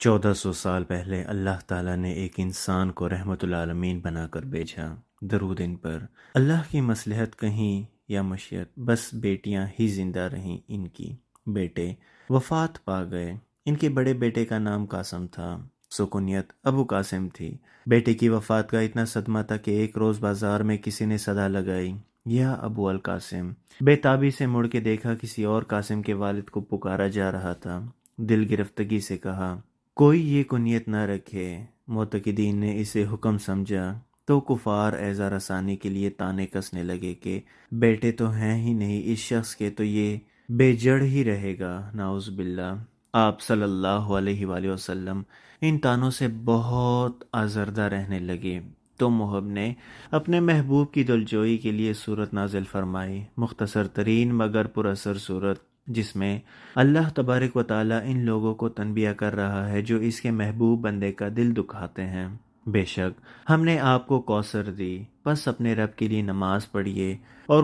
1400 سال پہلے اللہ تعالیٰ نے ایک انسان کو رحمت العالمین بنا کر بھیجا۔ درود ان پر۔ اللہ کی مصلحت کہیں یا مشیت، بس بیٹیاں ہی زندہ رہیں ان کی۔ بیٹے وفات پا گئے۔ ان کے بڑے بیٹے کا نام قاسم تھا، سکونیت ابو قاسم تھی۔ بیٹے کی وفات کا اتنا صدمہ تھا کہ ایک روز بازار میں کسی نے صدا لگائی، یا ابو القاسم۔ بے تابی سے مڑ کے دیکھا، کسی اور قاسم کے والد کو پکارا جا رہا تھا۔ دل گرفتگی سے کہا، کوئی یہ کنیت نہ رکھے۔ معتقدین نے اسے حکم سمجھا تو کفار اعزار رسانی کے لیے طعنے کسنے لگے کہ بیٹے تو ہیں ہی نہیں اس شخص کے، تو یہ بے جڑ ہی رہے گا، نعوذ باللہ۔ آپ صلی اللہ علیہ وآلہ وسلم ان طعنوں سے بہت آزردہ رہنے لگے تو محب نے اپنے محبوب کی دلجوئی کے لیے صورت نازل فرمائی، مختصر ترین مگر پر اثر صورت، جس میں اللہ تبارک و تعالیٰ ان لوگوں کو تنبیہ کر رہا ہے جو اس کے محبوب بندے کا دل دکھاتے ہیں۔ بے شک ہم نے آپ کو کوثر دی، پس اپنے رب کے لیے نماز پڑھیے اور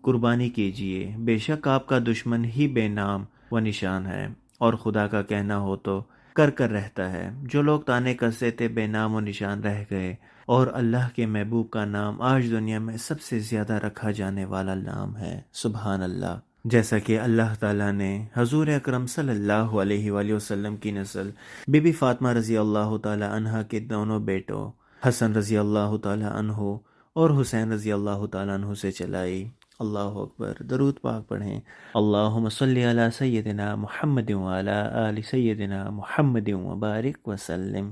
قربانی کیجیے۔ بے شک آپ کا دشمن ہی بے نام و نشان ہے، اور خدا کا کہنا ہو تو کر رہتا ہے۔ جو لوگ طعنے کسے تھے بے نام و نشان رہ گئے، اور اللہ کے محبوب کا نام آج دنیا میں سب سے زیادہ رکھا جانے والا نام ہے، سبحان اللہ۔ جیسا کہ اللہ تعالیٰ نے حضور اکرم صلی اللہ علیہ وآلہ وسلم کی نسل بی بی فاطمہ رضی اللہ تعالیٰ عنہ کے دونوں بیٹوں حسن رضی اللہ تعالیٰ عنہ اور حسین رضی اللہ تعالیٰ عنہ سے چلائی۔ اللہ اکبر۔ درود پاک پڑھیں۔ اللہم صلی علی سیدنا محمد وعلی آل سیدنا محمد وبارک وسلم۔